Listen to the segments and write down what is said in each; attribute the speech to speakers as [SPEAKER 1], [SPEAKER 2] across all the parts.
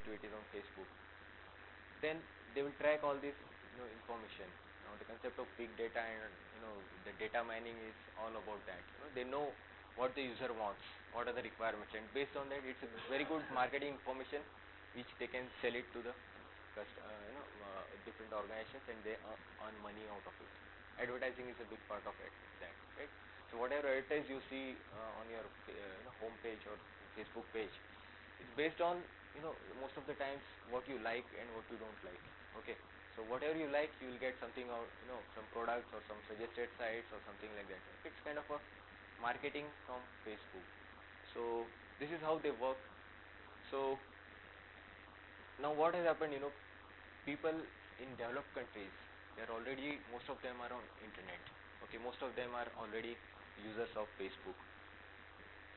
[SPEAKER 1] activities on Facebook, then they will track all this information. Now the concept of big data and the data mining is all about that. They know what the user wants, what are the requirements, and based on that, it's a very good marketing information which they can sell it to the different organizations, and they earn money out of it. Advertising is a big part of it, that, right? So whatever advertise you see on your home page or Facebook page, it's based on most of the times what you like and what you don't like. Okay, so whatever you like, you will get something out, some products or some suggested sites or something like that. It's kind of a marketing from Facebook. So this is how they work. So now what has happened, people in developed countries, they're already, most of them are on internet. Okay, most of them are already users of Facebook.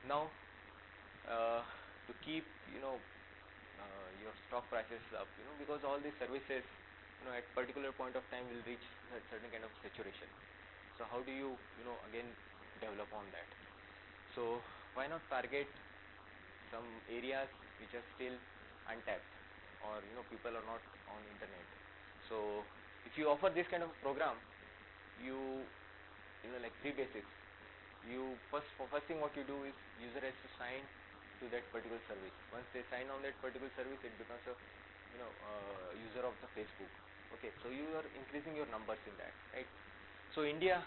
[SPEAKER 1] Now to keep your stock prices up, because all these services at particular point of time will reach a certain kind of saturation. So how do you again develop on that? So why not target some areas which are still untapped, or people are not on internet? So if you offer this kind of program, you like free basics, you first thing what you do is user has to sign to that particular service. Once they sign on that particular service, it becomes a user of the Facebook. Okay, so you are increasing your numbers in that, right? So India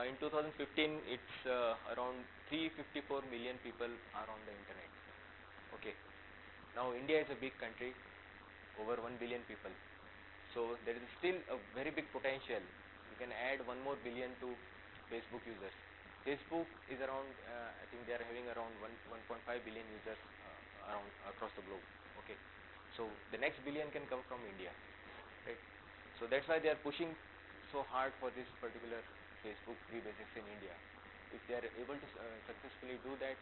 [SPEAKER 1] in 2015, it's around 354 million people are on the internet. Okay, now India is a big country, over 1 billion people. So there is still a very big potential. You can add 1 more billion to Facebook users. Facebook is around, I think they are having around 1.5 billion users around across the globe. Okay, so the next billion can come from India, right? So that's why they are pushing so hard for this particular Facebook free basics in India. If they are able to successfully do that,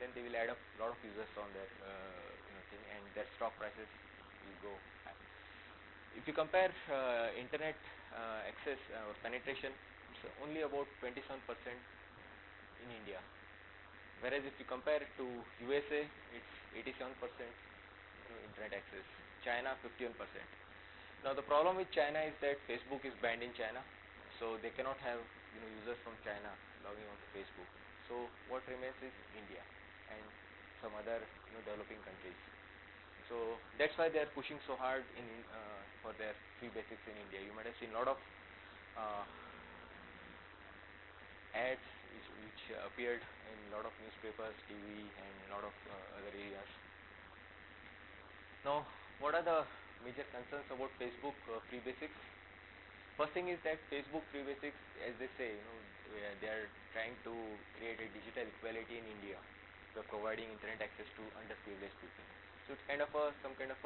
[SPEAKER 1] then they will add up a lot of users on their thing, and their stock prices will go high. If you compare internet access or penetration, it's only about 27% in India, whereas if you compare it to USA, it's 87% internet access. China 51%. Now the problem with China is that Facebook is banned in China, so they cannot have users from China logging onto Facebook. So what remains is India and some other developing countries. So that's why they are pushing so hard in for their free basics in India. You might have seen a lot of ads which appeared in a lot of newspapers, TV, and a lot of other areas. Now, what are the major concerns about Facebook free basics? First thing is that Facebook free basics, as they say, they are trying to create a digital equality in India. They're providing internet access to underprivileged people. So it's kind of some kind of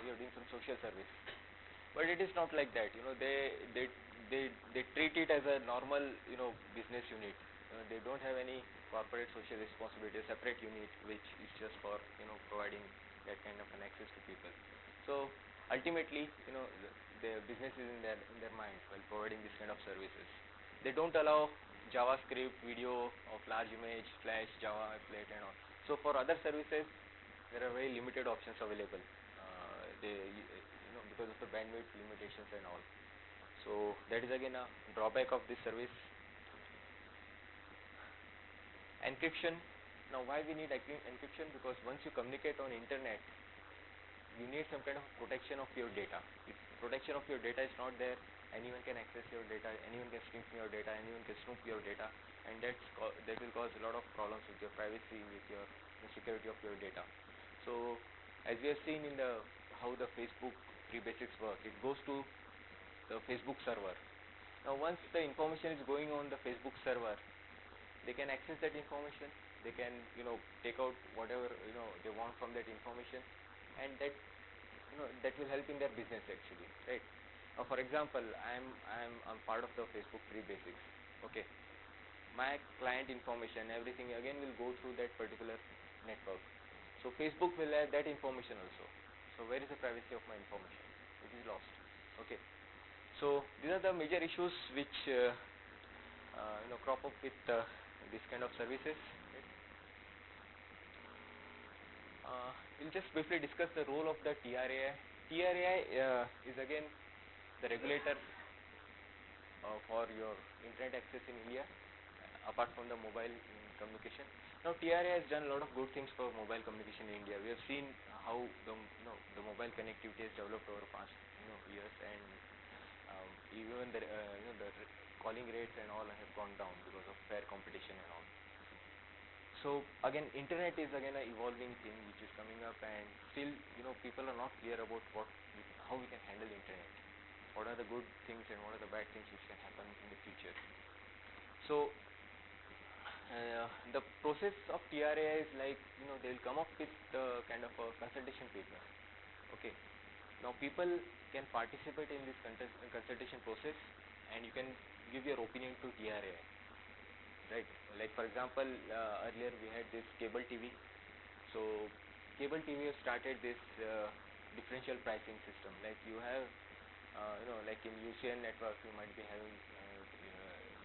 [SPEAKER 1] you're doing some social service. But it is not like that. They treat it as a normal business unit. They don't have any corporate social responsibility, a separate unit which is just for providing that kind of an access to people. So ultimately, the business is in their mind while providing this kind of services. They don't allow JavaScript, video of large image, Flash, Java, Applet, and all. So for other services, there are very limited options available. Because of the bandwidth limitations and all. So that is again a drawback of this service. Encryption. Now why we need encryption? Because once you communicate on internet, you need some kind of protection of your data. If protection of your data is not there, anyone can access your data, anyone can snoop your data, anyone can snoop your data, and that will cause a lot of problems with your privacy, with the security of your data. So as we have seen in how the Facebook free basics work, it goes to the Facebook server. Now once the information is going on the Facebook server, they can access that information. They can take out whatever they want from that information, and that will help in their business actually, right? Now for example, I'm part of the Facebook free basics. Okay, my client information, everything again will go through that particular network. So Facebook will have that information also. So where is the privacy of my information? It is lost. Okay. So these are the major issues which crop up with this kind of services. Right? we'll just briefly discuss the role of the TRAI. TRAI is again the regulator for your internet access in India, apart from the mobile communication. Now TRAI has done a lot of good things for mobile communication in India. We have seen how the mobile connectivity has developed over the past years, and even the calling rates and all have gone down because of fair competition and all. So again, internet is again a evolving thing which is coming up, and still people are not clear about how we can handle internet. What are the good things and what are the bad things which can happen in the future. So the process of TRAI is like they'll come up with kind of a consultation paper. Okay. Now people can participate in this consultation process, and you can give your opinion to TRAI. Right, like for example, earlier we had this cable TV. So cable TV has started this differential pricing system. Like you have, like in UCN network, you might be having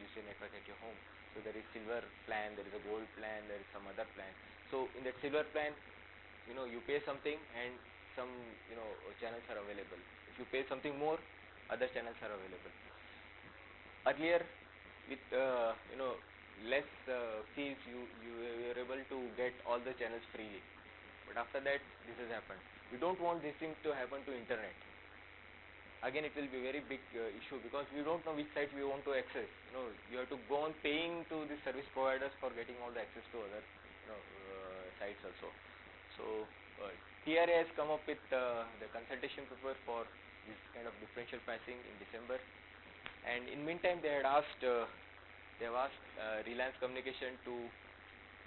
[SPEAKER 1] UCN network at your home. So there is silver plan, there is a gold plan, there is some other plan. So in that silver plan, you pay something and some channels are available. If you pay something more, other channels are available. Earlier, with less fees, you were able to get all the channels freely. But after that, this has happened. We don't want this thing to happen to internet. Again, it will be a very big issue, because we don't know which site we want to access. You have to go on paying to the service providers for getting all the access to other sites also. So TRAI has come up with the consultation paper for this kind of differential pricing in December, and in meantime they have asked Reliance Communication to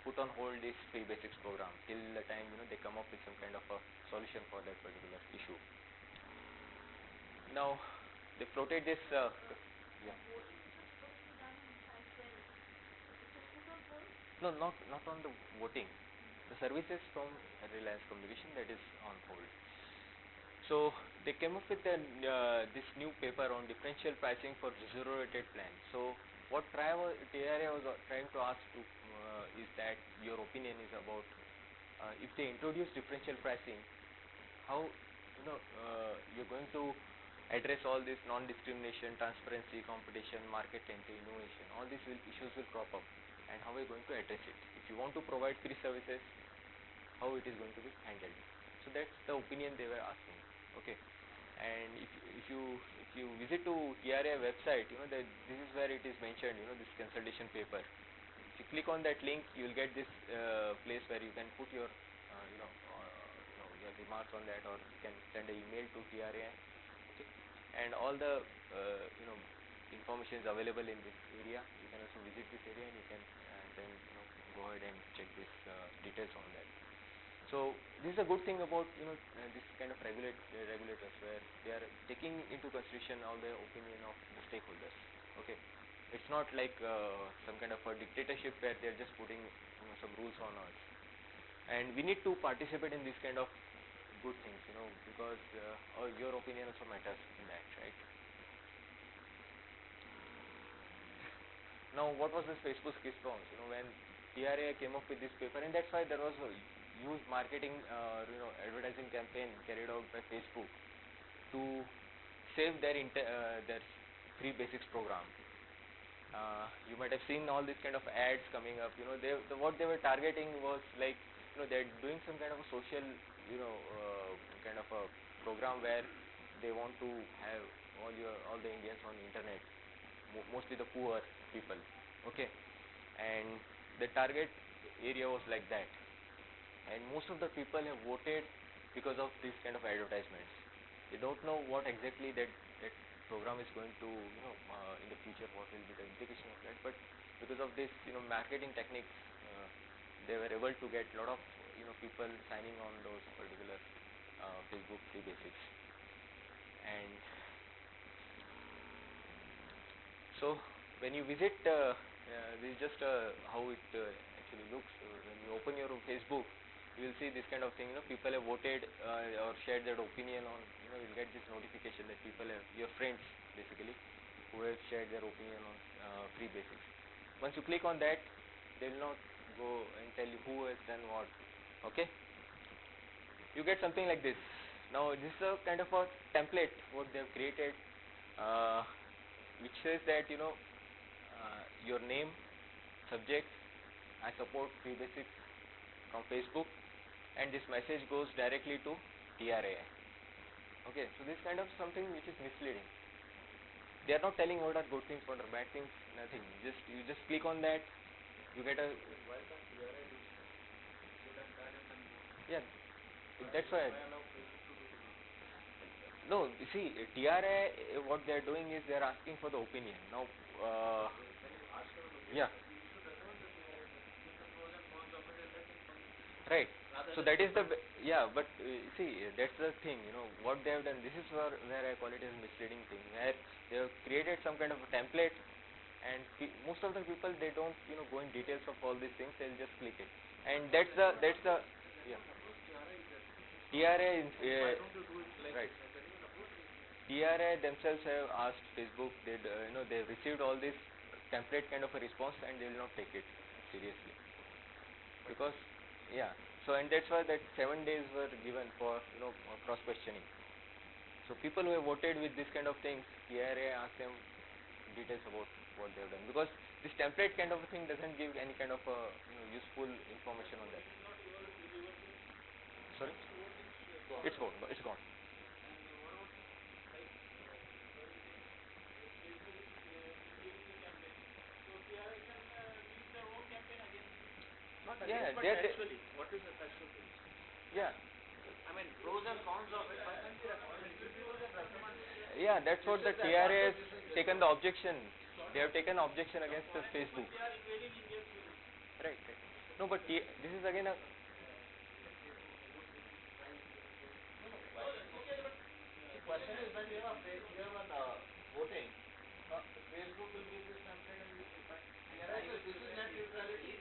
[SPEAKER 1] put on hold this free basics program till the time they come up with some kind of a solution for that particular issue. Now they floated this. Yeah. No, not on the voting. The services from Reliance Communication, that is on hold. So they came up with this new paper on differential pricing for zero-rated plans. So what TRAI was trying to ask is that your opinion is about if they introduce differential pricing, how you're going to address all this non-discrimination, transparency, competition, market entry, innovation. All these issues will crop up, and how are you going to address it? If you want to provide free services, how it is going to be handled? So that's the opinion they were asking. Okay. And if you visit to TRAI website, this is where it is mentioned. This consultation paper. If you click on that link, you will get this place where you can put your your remarks on that, or you can send an email to TRAI. Okay. And all the information is available in this area. You can also visit this area, and you can then go ahead and check this details on that. So this is a good thing about this kind of regulators, where they are taking into consideration all the opinion of the stakeholders. Okay, it's not like some kind of a dictatorship where they are just putting some rules on us. And we need to participate in this kind of good things, because your opinion also matters in that, right? Now, what was this Facebook response? When TRAI came up with this paper, and that's why there was a huge marketing, advertising campaign carried out by Facebook to save their free basics program. You might have seen all these kind of ads coming up. What they were targeting was like, they're doing some kind of a social, kind of a program where they want to have all the Indians on internet, mostly the poor people. Okay, and the target area was like that, and most of the people have voted because of this kind of advertisements. They don't know what exactly that program is going to, in the future, what will be the implication of that, but because of this marketing techniques, they were able to get a lot of people signing on those particular Facebook free basics. And so when you visit, this is just how it actually looks. When you open your Facebook, you will see this kind of thing. People have voted or shared their opinion on. You'll get this notification that people have, your friends basically, who have shared their opinion on free basics. Once you click on that, they will not go and tell you who has done what. Okay. you get something like this. Now this is a kind of a template what they have created, uh, which says that your name, subject, I support free basics from Facebook, and this message goes directly to TRAI. Okay, so this kind of something which is misleading. They are not telling what are good things, what are bad things, nothing. You just click on that, you get a
[SPEAKER 2] Why can't TRI do so that is done more?
[SPEAKER 1] yeah. That's why.
[SPEAKER 2] Why allow Facebook to do the work?
[SPEAKER 1] No, you see, TRA, what they are doing is they are asking for the opinion. Now,
[SPEAKER 2] When you ask for an opinion,
[SPEAKER 1] yeah,
[SPEAKER 2] you should recommend the TRI, give the pros and cons of it and let him comment.
[SPEAKER 1] right.
[SPEAKER 2] Rather
[SPEAKER 1] So
[SPEAKER 2] than
[SPEAKER 1] that is the yeah, but see, that's the thing. What they have done. This is where I call it as misleading thing. Where they have created some kind of a template, and most of the people they don't go in details of all these things. They'll just click it, and that's the yeah. TRA
[SPEAKER 2] Why don't you do it like
[SPEAKER 1] right.
[SPEAKER 2] this? Can you approach it?
[SPEAKER 1] TRA themselves have asked Facebook, they've received all this template kind of a response and they will not take it seriously. Because, yeah, so and that's why that 7 days were given for, cross questioning. So people who have voted with this kind of things, TRA asked them details about what they have done. Because this template kind of a thing doesn't give any kind of useful information on that. Sorry? It's gone. It's gone.
[SPEAKER 2] Not
[SPEAKER 1] Yeah,
[SPEAKER 2] against, but actually, what is the factual basis?
[SPEAKER 1] Yeah.
[SPEAKER 2] I mean, pros and cons of it, why can't you recommend it? People can recommend it.
[SPEAKER 1] Yeah, that's what the TRA has taken the objection. They have taken objection against the Facebook. Right, right. No, but this is again a
[SPEAKER 2] The question is when you have voting, Facebook will give this template and you will find. This is net neutrality.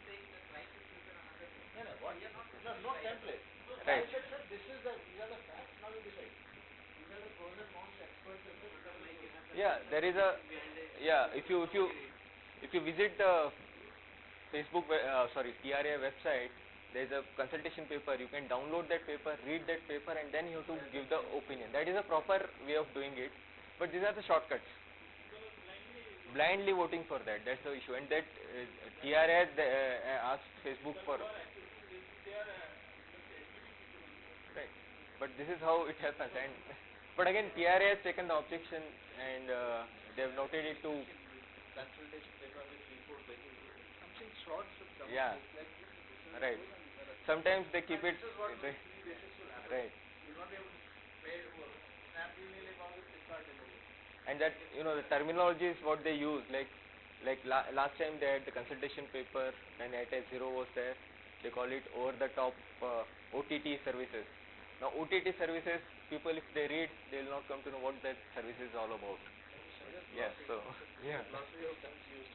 [SPEAKER 2] No, no, what? No template.
[SPEAKER 1] right.
[SPEAKER 2] These are the facts. Now you decide. These are the pros and cons. Experts have said.
[SPEAKER 1] Yeah, there is a if you visit the Facebook TRA website, there is a consultation paper. You can download that paper, read that paper, and then you have to give the opinion. That is a proper way of doing it. But these are the shortcuts. Blindly voting for that. That's the issue. And that TRA asked Facebook for right. But this is how it happens. And but again, TRA has taken the objection and they have noted it to
[SPEAKER 2] Consultation paper with 3-4 pages. Something short should come.
[SPEAKER 1] yeah.
[SPEAKER 2] Like this.
[SPEAKER 1] Right. Sometimes they keep it.
[SPEAKER 2] This is what free basics will happen.
[SPEAKER 1] Right.
[SPEAKER 2] You will not be able to pay Snapdeal नहीं ले पाओगे, Flipkart ले लोगे.
[SPEAKER 1] And that the terminology is what they use. Like last time they had the consultation paper and Airtel Zero was there. They call it over the top OTT services. Now OTT services, people if they read, they will not come to know what that service is all about. Yeah. So yeah.
[SPEAKER 2] Glossary of terms used.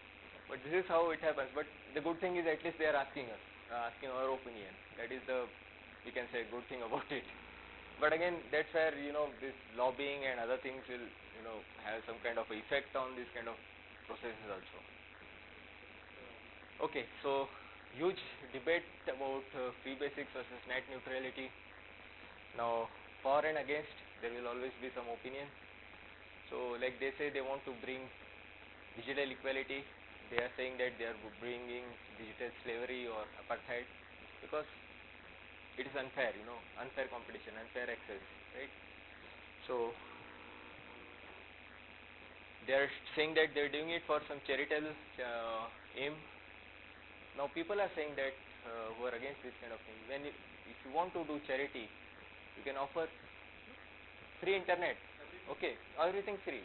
[SPEAKER 1] But this is how it happens. But the good thing is at least they are asking us, asking our opinion. That is the, we can say, good thing about it. But again, that's where this lobbying and other things will have some kind of effect on this kind of processes also. Okay, so huge debate about free basics versus net neutrality. Now, for and against, there will always be some opinion. So, like they say, they want to bring digital equality. They are saying that they are bringing digital slavery or apartheid because it is unfair, unfair competition, unfair access, right? So they are saying that they are doing it for some charitable aim. Now people are saying that who are against this kind of thing. If you want to do charity, you can offer free internet, okay, everything free.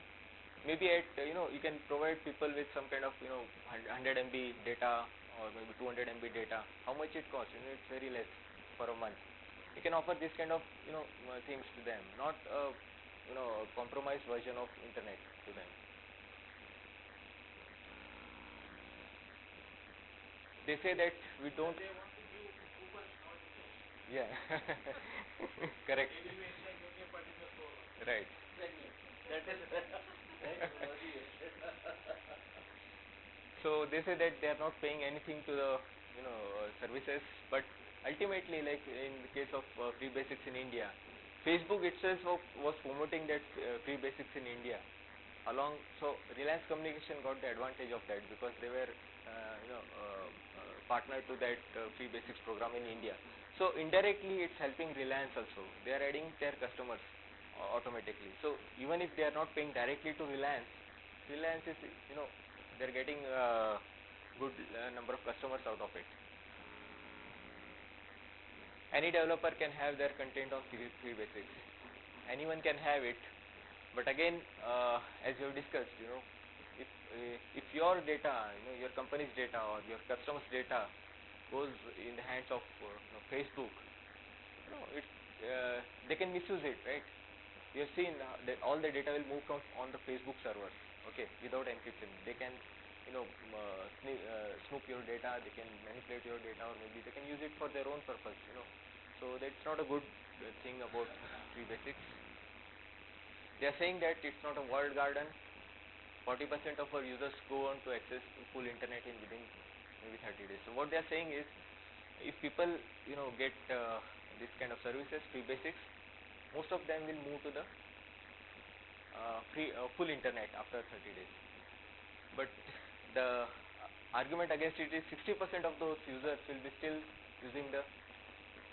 [SPEAKER 1] Maybe at you can provide people with some kind of 100 MB data or maybe 200 MB data. How much it costs? It's very less for a month. You can offer this kind of things to them, not a compromised version of internet to them. They say that we don't.
[SPEAKER 2] They want to give coupons, not cash.
[SPEAKER 1] Yeah. Correct. Right. So they say that they are not paying anything to the services, but ultimately, like in the case of free basics in India, Facebook itself was promoting that free basics in India. So Reliance Communication got the advantage of that because they were partner to that free basics program in India. So indirectly it's helping Reliance also. They are adding their customers automatically. So even if they are not paying directly to Reliance, Reliance is they're getting good number of customers out of it. Any developer can have their content on free basics. Anyone can have it, but again, as you have discussed, if your data, your company's data or your customers' data goes in the hands of Facebook, it's they can misuse it, right? You have seen that all the data will move on the Facebook servers, okay, without encryption. They can snoop your data, they can manipulate your data, or maybe they can use it for their own purpose, So that's not a good thing about free basics. They are saying that it's not a walled garden. 40% of our users go on to access full internet in within maybe 30 days. So what they are saying is, if people get this kind of services, free basics, most of them will move to the full internet after 30 days. But the argument against it is 60% of those users will be still using the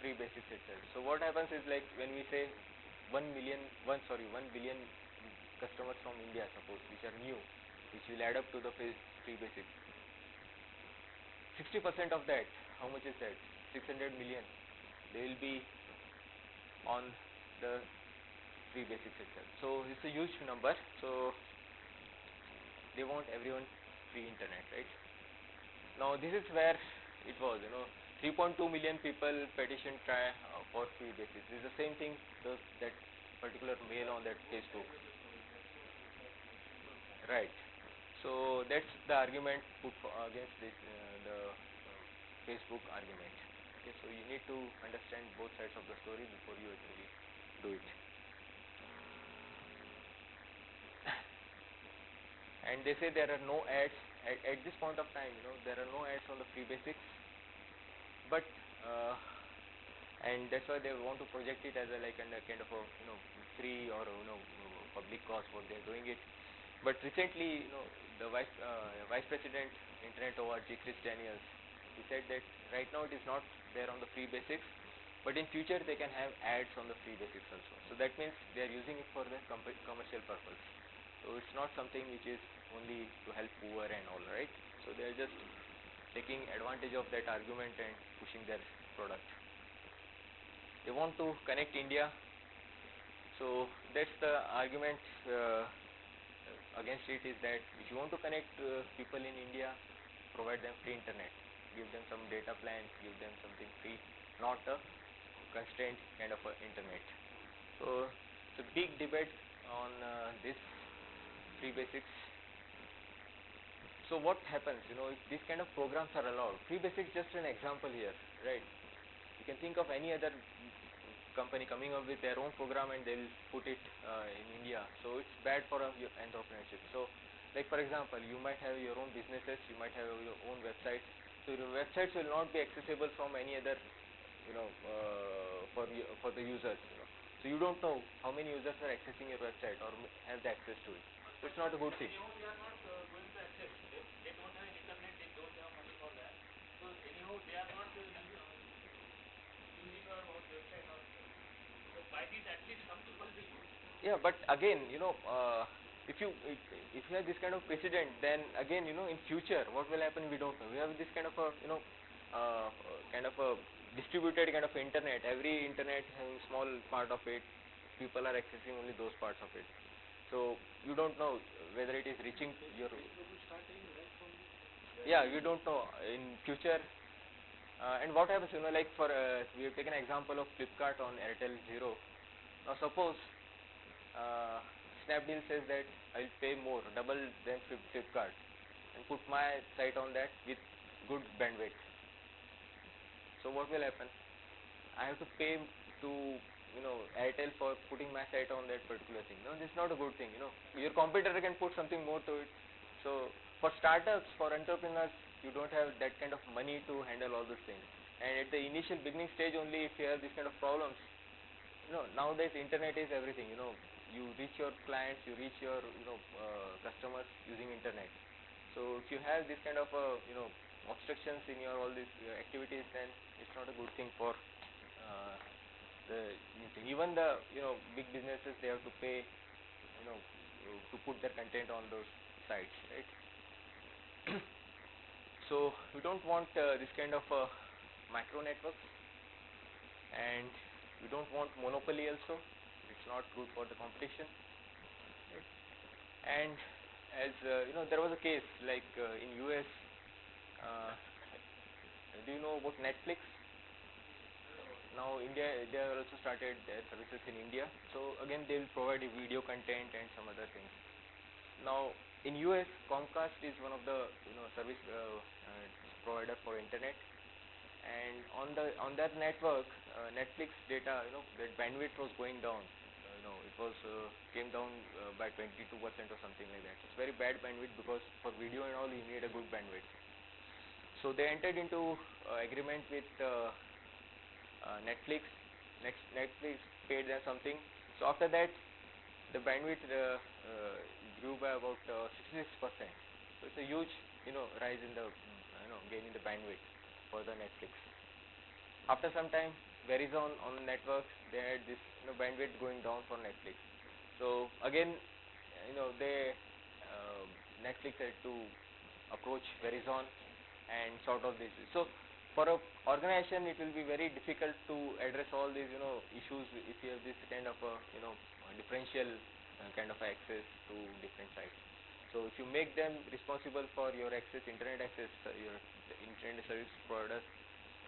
[SPEAKER 1] free basics itself. So what happens is, like when we say 1 billion customers from India, suppose, which are new, which will add up to the free basics. 60% of that, how much is that? 600 million. They will be on the free basics itself. So it's a huge number. So they want everyone free internet, right? Now this is where it was, 3.2 million people petitioned for free basics. This is the same thing that particular mail on that Facebook. Right. So that's the argument put against this the Facebook argument. Okay, so you need to understand both sides of the story before you actually do it. And they say there are no ads at this point of time. There are no ads on the free basics, but and that's why they want to project it as a kind of a free or public cause what they are doing it. But recently, the vice president Internet ORG, Chris Daniels, he said that right now it is not there on the free basics, but in future they can have ads on the free basics also. So that means they are using it for the commercial purpose. So it's not something which is only to help poor and all, right? So they are just taking advantage of that argument and pushing their product. They want to connect India. So that's the argument against it, is that if you want to connect people in India, provide them free internet, give them some data plans, give them something free, not a constrained kind of a internet. So it's a big debate on this free basics. So what happens, if these kind of programs are allowed? Free basics just an example here, right? You can think of any other company coming up with their own program and they'll put it in India. So it's bad for entrepreneurship. So like for example, you might have your own businesses, you might have your own websites. So your websites will not be accessible from any other, for the users. So you don't know how many users are accessing your website or have the access to it. So it's not a good thing.
[SPEAKER 2] Anyhow, they are not going to access. They don't have internet. They don't have money for that. So anyhow, they are not using our website. So by this, at least some people will use.
[SPEAKER 1] Yeah, but again, if you have this kind of precedent, then again, in future, what will happen? We don't know. We have this kind of a kind of a distributed kind of internet. Every internet having small part of it. People are accessing only those parts of it. So you don't know whether it is reaching your. Yeah, you don't know in future. And what happens, like for we have taken an example of Flipkart on Airtel Zero. Now suppose Snapdeal says that I'll pay more, double than Flipkart, and put my site on that with good bandwidth. So what will happen? I have to pay to Airtel for putting my site on that particular thing. No, this is not a good thing. Your competitor can put something more to it. So for startups, for entrepreneurs, you don't have that kind of money to handle all those things. And at the initial beginning stage only, if you have this kind of problems, nowadays internet is everything. You reach your clients, you reach your customers using internet. So if you have this kind of obstructions in your all these activities, then it's not a good thing for the new thing. Even the big businesses, they have to pay to put their content on those sites, right? So we don't want this kind of micro networks, and we don't want monopoly also. It's not good for the competition, right? And as there was a case like in US. Do you know about Netflix? Now India, they have also started their services in India. So again, they will provide video content and some other things. Now in US, Comcast is one of the service provider for internet, and on that network, Netflix data, that bandwidth was going down. It was came down by 22% or something like that. It's very bad bandwidth, because for video and all you need a good bandwidth. So they entered into agreement with Netflix. Netflix paid them something. So after that, the bandwidth grew by about 66%. So it's a huge rise in the gain in the bandwidth for the Netflix. After some time, Verizon on networks, they had this bandwidth going down for Netflix. So again, they Netflix had to approach Verizon and sort out this. So for a organization, it will be very difficult to address all these issues if you have this kind of differential kind of access to different sites. So if you make them responsible for your access, internet access, your internet service providers,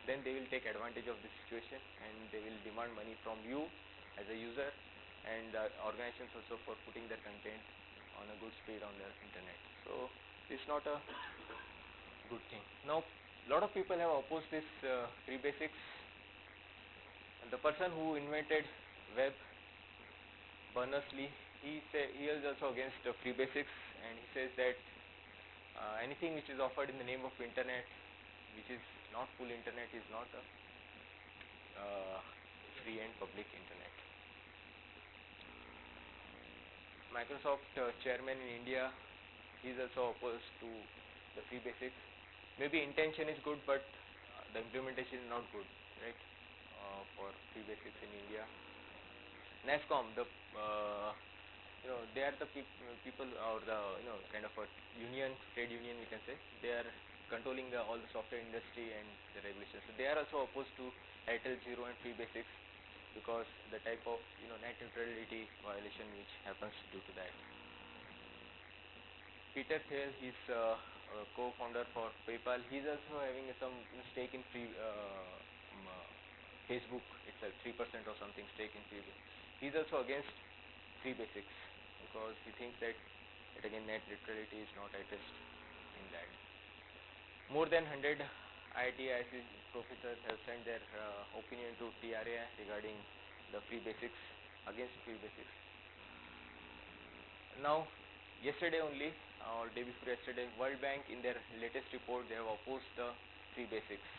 [SPEAKER 1] then they will take advantage of this situation, and they will demand money from you as a user, and organizations also for putting their content on a good speed on their internet. So this is not a good thing. Now a lot of people have opposed this free basics. And the person who invented web, Berners-Lee, he is also against free basics, and he says that anything which is offered in the name of internet, which is not full internet, is not a free and public internet. Microsoft chairman in India, he is also opposed to the free basics. Maybe intention is good, but the implementation is not good, right? For free basics in India. NASSCOM, they are the people, or the kind of a union, trade union we can say. They are controlling all the software industry and the regulations. So they are also opposed to Airtel Zero and free basics, because the type of net neutrality violation which happens due to that. Peter Thiel, he's a co-founder for PayPal. He's also having some stake in Facebook. It's a 3% or something stake in Facebook. He's also against free basics, because he thinks that again net neutrality is not addressed in that. More than 100 IIT IIC professors have sent their opinion to TRAI regarding the free basics, against free basics. Now yesterday only, or day before yesterday, World Bank in their latest report, they have opposed the free basics.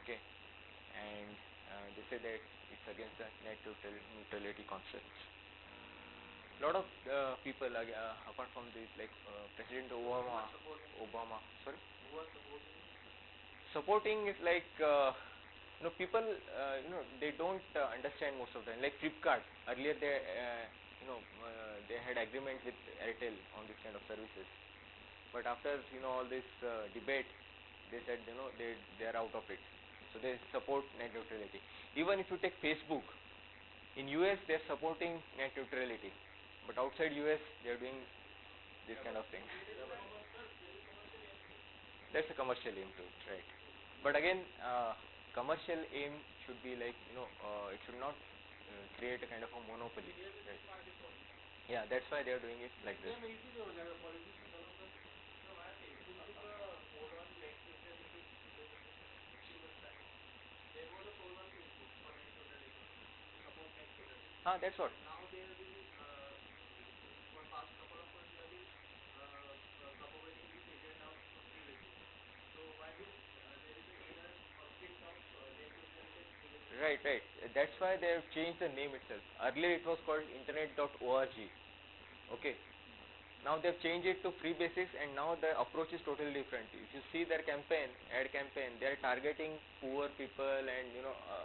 [SPEAKER 1] Okay, and they say that it's against the net neutrality concepts. A lot of people, apart from this, like President Obama, sorry, supporting is like people they don't understand most of them. Like Flipkart, earlier they they had agreement with Airtel on this kind of services, but after all this debate, they said they are out of it. So they support net neutrality. Even if you take Facebook, in US they are supporting net neutrality, but outside US they are doing this kind of things. That's a commercial aim to it, right? But again, commercial aim should be like it should not create a kind of a monopoly, right? Yeah, that's why they are doing it like this. That's what.
[SPEAKER 2] Now they have been for past couple of months they have been propagating this agenda of free basics. So while there is a either conflict of
[SPEAKER 1] Right, right. That's why they have changed the name itself. Earlier it was called internet.org. Okay. Now they've changed it to free basics, and now the approach is totally different. If you see their campaign, ad campaign, they are targeting poor people and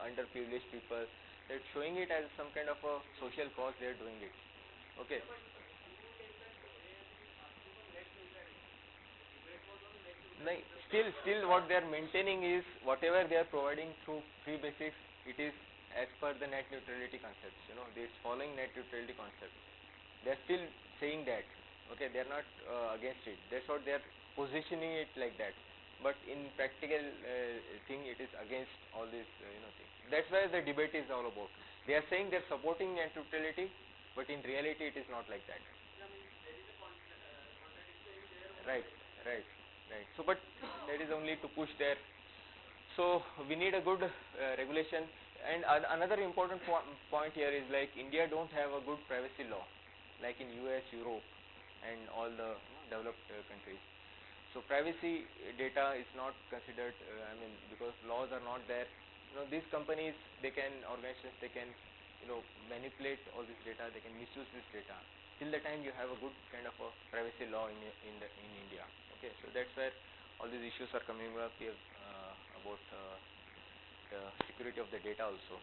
[SPEAKER 1] underprivileged people. They're showing it as some kind of a social cause. They're doing it. Okay. Like, still what they are maintaining is whatever they are providing through free basics, it is as per the net neutrality concepts. This following net neutrality concept. They are still saying that. Okay, they are not against it. That's what they are positioning it like that. But in practical thing, it is against all these things. That's why the debate is all about. They are saying they are supporting net neutrality, but in reality, it is not like that. Right, right, right. So, but that is only to push there. So we need a good regulation. And another important point here is, like, India don't have a good privacy law, like in US, Europe, and all the developed countries. So privacy data is not considered. Because laws are not there. These companies, organizations, they can manipulate all this data. They can misuse this data. Till the time you have a good kind of a privacy law in India. Okay, so that's where all these issues are coming up here about the security of the data also.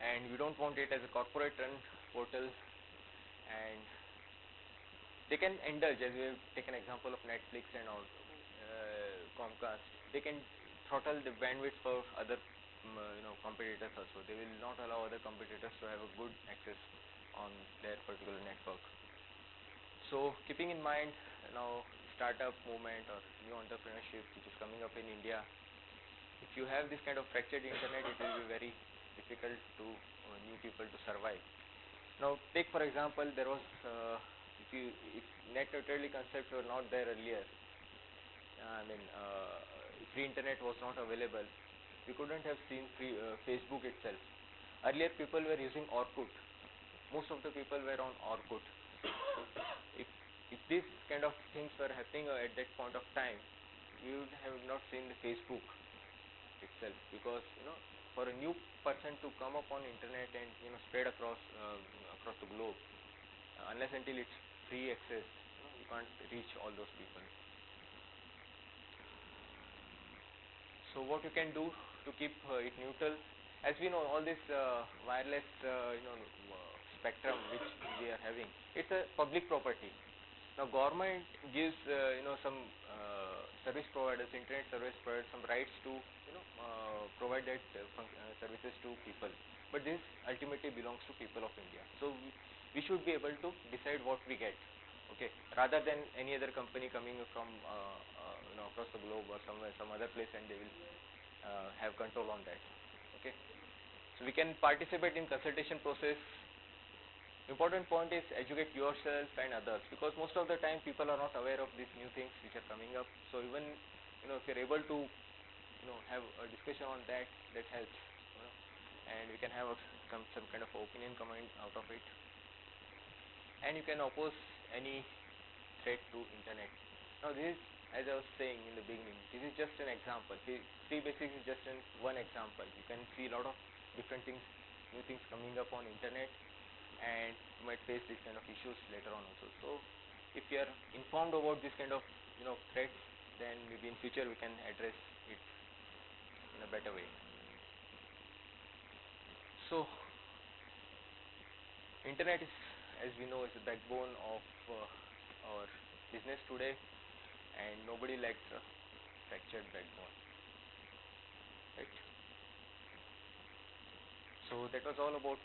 [SPEAKER 1] And we don't want it as a corporate run portal, and they can indulge, as we have taken example of Netflix and all, Comcast. They can throttle the bandwidth for other competitors also. They will not allow other competitors to have a good access on their particular network. So keeping in mind now startup movement or new entrepreneurship which is coming up in India, if you have this kind of fractured internet, it will be very difficult to new people to survive. Now take for example, there was if net neutrality concepts were not there earlier, if free internet was not available, we couldn't have seen free Facebook itself. Earlier people were using Orkut. Most of the people were on Orkut. If these kind of things were happening at that point of time, we would have not seen the Facebook itself, because for a new person to come up on internet and spread across the globe, unless until it's free access, you can't reach all those people. So what you can do to keep it neutral, as we know, all this wireless spectrum which we are having, it's a public property. Now government gives some service providers, internet service providers, some rights to provide that services to people, but this ultimately belongs to people of India. So we should be able to decide what we get, okay, rather than any other company coming from across the globe or somewhere, some other place, and they will have control on that. Okay, so we can participate in consultation process. Important point is educate yourself and others, because most of the time people are not aware of these new things which are coming up. So even if you're able to have a discussion on that, that helps, and we can have some kind of opinion coming out of it, and you can oppose any threat to internet. Now this is, as I was saying in the beginning, this is just an example. Free basics is just one example. You can see a lot of different things, new things coming up on internet, and you might face these kind of issues later on also. So if you are informed about this kind of threats, then maybe in future we can address it in a better way. So internet is, as we know, is the backbone of our business today, and nobody likes a fractured backbone, right? So that was all about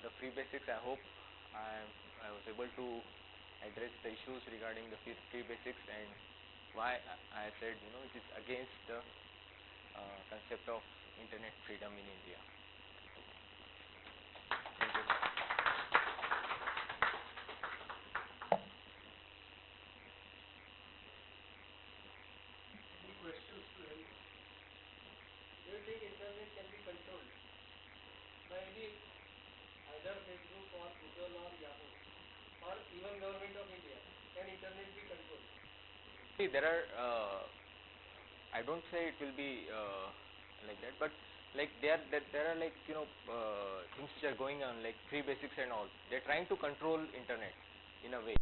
[SPEAKER 1] the free basics. I hope I was able to address the issues regarding the free basics and why I said it is against the concept of internet freedom in India. Thank you.
[SPEAKER 2] Any questions to him? Do you think internet can be controlled by either Facebook or Google or Yahoo or even government of India? Can internet be controlled?
[SPEAKER 1] See, there are I don't say it will be like that, but like there are like things which are going on like free basics and all. They're trying to control internet in a way.